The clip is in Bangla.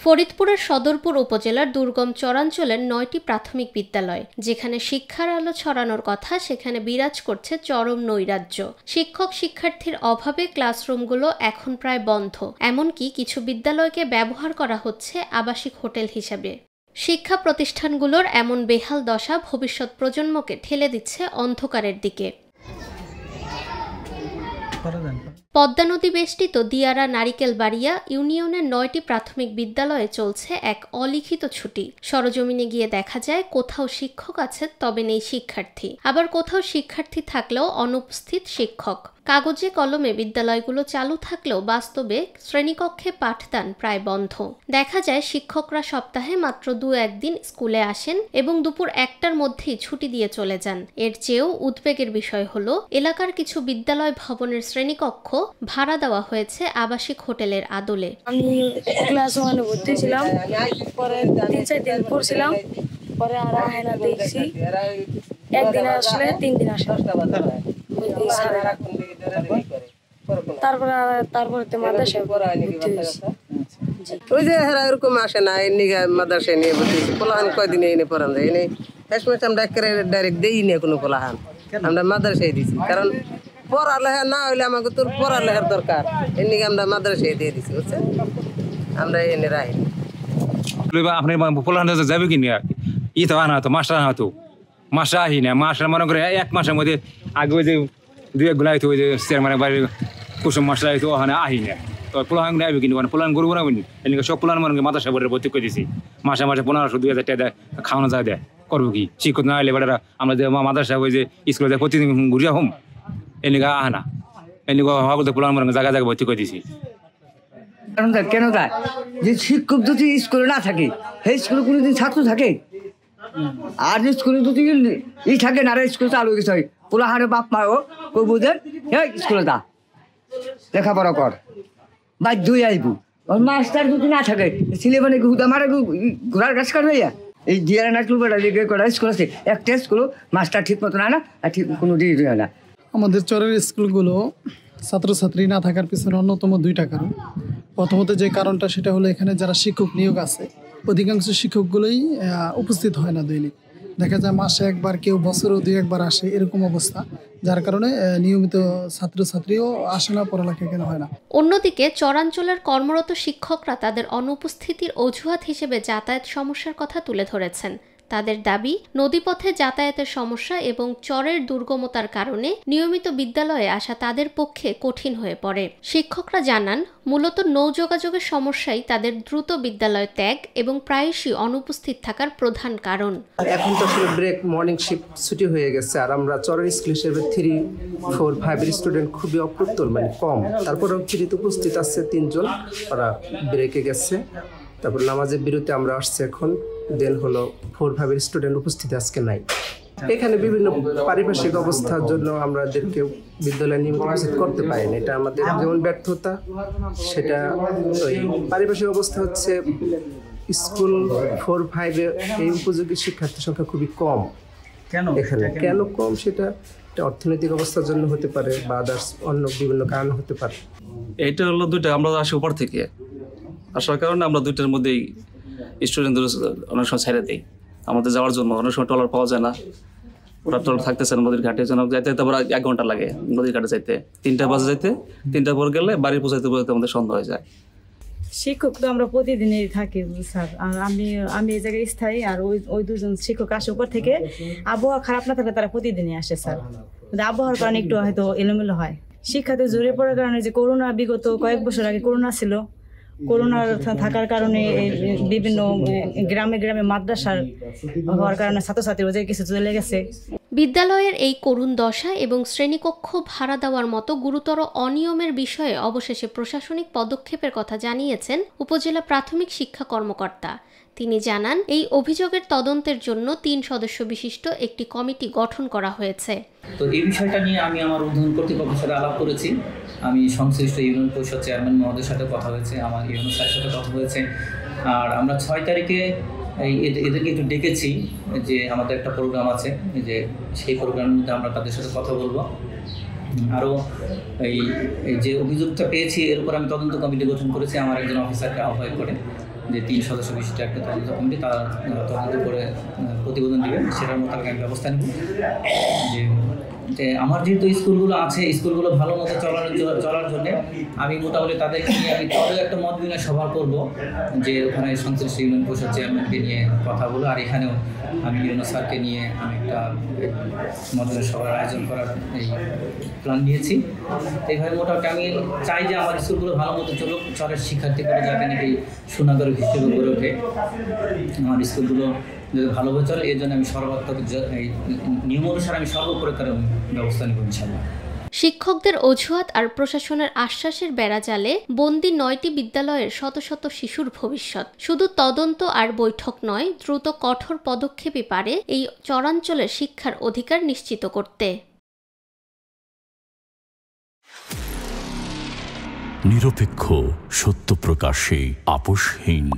ফরিদপুরের সদরপুর উপজেলার দুর্গম চরাঞ্চলের ৯টি প্রাথমিক বিদ্যালয়, যেখানে শিক্ষার আলো ছড়ানোর কথা সেখানে বিরাজ করছে চরম নৈরাজ্য। শিক্ষক শিক্ষার্থীর অভাবে ক্লাসরুমগুলো এখন প্রায় বন্ধ, এমনকি কিছু বিদ্যালয়কে ব্যবহার করা হচ্ছে আবাসিক হোটেল হিসেবে। শিক্ষা প্রতিষ্ঠানগুলোর এমন বেহাল দশা ভবিষ্যৎ প্রজন্মকে ঠেলে দিচ্ছে অন্ধকারের দিকে। পদ্মা নদী বেষ্টিত দিয়ারা নারিকেলবাড়িয়া ইউনিয়নের ৯টি প্রাথমিক বিদ্যালয়ে চলছে এক অলিখিত ছুটি। সরজমিনে গিয়ে দেখা যায় কোথাও শিক্ষক আছে তবে নেই শিক্ষার্থী, আবার কোথাও শিক্ষার্থী থাকলেও অনুপস্থিত শিক্ষক। কাগজে কলমে বিদ্যালয়গুলো চালু থাকলেও বাস্তবে শ্রেণীকক্ষে পাঠদান প্রায় বন্ধ। দেখা যায় শিক্ষকরা সপ্তাহে মাত্র ২-১ দিন স্কুলে আসেন এবং দুপুর ১টার মধ্যেই ছুটি দিয়ে চলে যান। এর চেয়েও উদ্বেগের বিষয় হলো এলাকার কিছু বিদ্যালয় ভবনের শ্রেণীকক্ষ ভাড়া দেওয়া হয়েছে আবাসিক হোটেলের আদলে। আমি ক্লাস 1-এ ভর্তি ছিলাম, পরে 3-4 দিন পড়ছিলাম, পরে আর আহেনা দেখছি, একদিন আসলে 3 দিন আসে। তারপরে তো মাদ্রাসায় ভর্তি হয়েছি। ওই যে এরকম আসে না, এমনি মাদ্রাসায় নিয়ে ভর্তি হয়েছি। পোলাহান কয়দিনে এনে পড়ান যায়, এনে হেসমেট আমরা ডাইরেক্ট দেই না কোনো পোলাহান, আমরা মাদ্রাসায় দিছি। কারণ পড়ালেখা না হইলে আমাকে তোর পড়ালেখার দরকার, এমনি আমরা মাদ্রাসায় দিয়ে দিছি, বুঝছেন, আমরা এনে রাখি। আপনার পোলাহান যাবে কি নিয়ে ই তো আনা হতো মাস্টার আনা হতো, মাস্টার আহি না, মাস্টার মনে করে 1 মাসের মধ্যে আগে ওই যে 2-1 গুলা হইতো, ওই যে চেয়ারম্যানের বাড়ির কুসুম মাস্টার হইতো, ওখানে আহি না। তো পোলাহান আইবে কিন্তু পোলাহান করবো না বুঝলি, এদিকে সব পোলাহান মনে মাদ্রাসা বোর্ডে ভর্তি করে দিছি। মাসে 1500-2000 টাকা দেয়, খাওয়ানো যায় দেয়, করবো কি? শিক্ষক না হলে বেটারা আমরা যে মাদ্রাসা ওই যে স্কুলে যায় প্রতিদিন ঘুরিয়া হোম, এদিকে আহ না, এদিকে হওয়া পোলাহান মনে জায়গা জায়গা ভর্তি করে দিছি। কেন যায় যে শিক্ষক যদি স্কুলে না থাকে, সেই স্কুলে কোনোদিন ছাত্র থাকে? আর যে স্কুলে যদি ই থাকে না, স্কুল চালু হয়ে গেছে, পোলাহানের বাপ মাও কই বুঝেন স্কুলে যা লেখাপড়া কর, বাধ্য হয়ে আসবো। মাস্টার যদি না থাকে ছেলে মানে আমার ঘোড়ার গাছ কাটবে। এই দিয়ারা নাটুল বেড়া দিকে করা স্কুল আছে, একটা স্কুল মাস্টার ঠিক মতো না, আর ঠিক কোনো ডিগ্রি হয় না। আমাদের চরের স্কুলগুলো ছাত্রছাত্রী না থাকার পিছনে অন্যতম 2টা কারণ। প্রথমত যে কারণটা সেটা হলো এখানে যারা শিক্ষক নিয়োগ আছে অধিকাংশ শিক্ষকগুলোই উপস্থিত হয় না দৈনিক। দেখা যায় মাসে একবার, কেউ বছরেও 2-1 বার আসে, এরকম অবস্থা, যার কারণে নিয়মিত ছাত্রছাত্রীও আসে না, পড়ালেখা কেন হয় না। অন্যদিকে চরাঞ্চলের কর্মরত শিক্ষকরা তাদের অনুপস্থিতির অজুহাত হিসেবে যাতায়াত সমস্যার কথা তুলে ধরেছেন। তাদের দাবি, নদীপথে যাতায়াতের সমস্যা এবং চরের দুর্গমতার কারণে নিয়মিত বিদ্যালয়ে আসা তাদের পক্ষে কঠিন হয়ে পড়ে। শিক্ষকরা জানান, মূলত নৌযোগাযোগের সমস্যাই তাদের দ্রুত বিদ্যালয় ত্যাগ এবং প্রায়শই অনুপস্থিত থাকার প্রধান কারণ। এখন তো আসলে ব্রেক, মর্নিং শিফট ছুটি হয়ে গেছে, আর আমরা চরের স্কুল হিসেবে 3, 4, 5 এর স্টুডেন্ট খুবই অপ্রতুল, মানে কম। তারপরেও 3 উপস্থিত আছে 3 জন, ওরা ব্রেকে গেছে। তারপর নামাজের বিরতি আমরা আসছি এখন, দেন হলো 4, 5 এর স্টুডেন্ট উপস্থিত আজকে নাই। এখানে বিভিন্ন পারিপার্শ্বিক অবস্থার জন্য আমাদেরকে বিদ্যালয়ে নিয়মিত উপস্থিত করতে পারি না, এটা আমাদের যেমন ব্যর্থতা। সেটা ওই পারিপার্শ্বিক অবস্থা হচ্ছে স্কুল 4, 5 এ এই উপযোগী শিক্ষার্থীর সংখ্যা খুবই কম। এখানে কেন কম সেটা অর্থনৈতিক অবস্থার জন্য হতে পারে, বা আদার্স অন্য বিভিন্ন কারণ হতে পারে। এটা হলো 2টা, আমরা আসি উপর থেকে আসার কারণে আমরা 2টার মধ্যেই স্টুডেন্টদের অনেক সময় ছেড়ে দিই আমাদের যাওয়ার জন্য। অনেক সময় ট্রলার পাওয়া যায় না, ওরা ট্রলার থাকতেছে না নদীর ঘাটে, যেন যাইতে আবার 1 ঘন্টা লাগে নদীর ঘাটে যাইতে, 3টা বাজে যাইতে, 3টার পর গেলে বাড়ি পৌঁছাইতে আমাদের সন্ধ্যা হয়ে যায়। শিক্ষক তো আমরা প্রতিদিনই থাকি স্যার, আর আমি এই জায়গায় স্থায়ী, আর ওই 2 জন শিক্ষক আসে উপর থেকে। আবহাওয়া খারাপ না থাকলে তারা প্রতিদিনই আসে স্যার, আবহাওয়ার কারণে একটু হয়তো এলোমেলো হয়। শিক্ষাতে জড়িয়ে পড়ার কারণে যে করোনা, বিগত কয়েক বছর আগে করোনা ছিল, করোনার থাকার কারণে বিভিন্ন গ্রামে গ্রামে মাদ্রাসার হওয়ার কারণে ছাত্রছাত্রী ওদের কিছু চলে গেছে। বিদ্যালয়ের এই করুণ দশা এবং শ্রেণীকক্ষ ভাড়া দেওয়ার মতো গুরুতর অনিয়মের বিষয়ে অবশেষে প্রশাসনিক পদক্ষেপের কথা জানিয়েছেন উপজেলা প্রাথমিক শিক্ষা কর্মকর্তা। তিনি জানান, এই অভিযোগের তদন্তের জন্য 3 সদস্য বিশিষ্ট একটি কমিটি গঠন করা হয়েছে। তো এই বিষয়টা নিয়ে আমি আমার ঊর্ধ্বতন কর্তৃপক্ষের সাথে আলাপ করেছি। আমি সংশ্লিষ্ট ইউনিয়ন পরিষদ চেয়ারম্যান মহোদয়ের সাথে কথা হয়েছে, আমার ইউনিয়ন স্যারের সাথে কথা হয়েছে, আর আমরা 6 তারিখে এদেরকে একটু ডেকেছি যে আমাদের একটা প্রোগ্রাম আছে, যে সেই প্রোগ্রামের মধ্যে আমরা তাদের সাথে কথা বলবো। আরও এই যে অভিযোগটা পেয়েছি এর উপর আমি তদন্ত কমিটি গঠন করেছি, আমার একজন অফিসারকে আহ্বায়ক করে। যে 3 সদস্য বিশিষ্ট একটা তদন্ত কমিটি, তারা তদন্ত করে প্রতিবেদন দেবেন, সেটার মোতাবেক আমি ব্যবস্থা নেব। যে আমার যেহেতু স্কুলগুলো আছে, স্কুলগুলো ভালো মতো চলার জন্য আমি মোটামুটি তাদেরকে নিয়ে আমি তাদের একটা মত বিনিময় সভা করব, যে ওখানে সংশ্লিষ্ট ইউনিয়ন পরিষদ চেয়ারম্যানকে নিয়ে কথা বলো, আর এখানেও আমি ইউনো স্যারকে নিয়ে আমি একটা মত বিনিময় সভার আয়োজন করার এই প্ল্যান নিয়েছি। এইভাবে মোটামুটি আমি চাই যে আমার স্কুলগুলো ভালো মতো চলুক, চরের শিক্ষার্থীগুলো যাতে নাকি সুনাগরিক হিসেবে গড়ে ওঠে, আমার স্কুলগুলো যদি ভালোভাবে চলে, এর জন্য আমি সর্বাত্মক এই নিয়ম অনুসারে আমি সর্বপ্রকার ব্যবস্থা নেব ইনশাআল্লাহ। শিক্ষকদের অজুহাত আর প্রশাসনের আশ্বাসের বেড়াজালে বন্দি 9টি বিদ্যালয়ের শত শত শিশুর ভবিষ্যৎ। শুধু তদন্ত আর বৈঠক নয়, দ্রুত কঠোর পদক্ষেপই পারে এই চরাঞ্চলের শিক্ষার অধিকার নিশ্চিত করতে। নিরপেক্ষ, সত্য প্রকাশে আপোষহীন।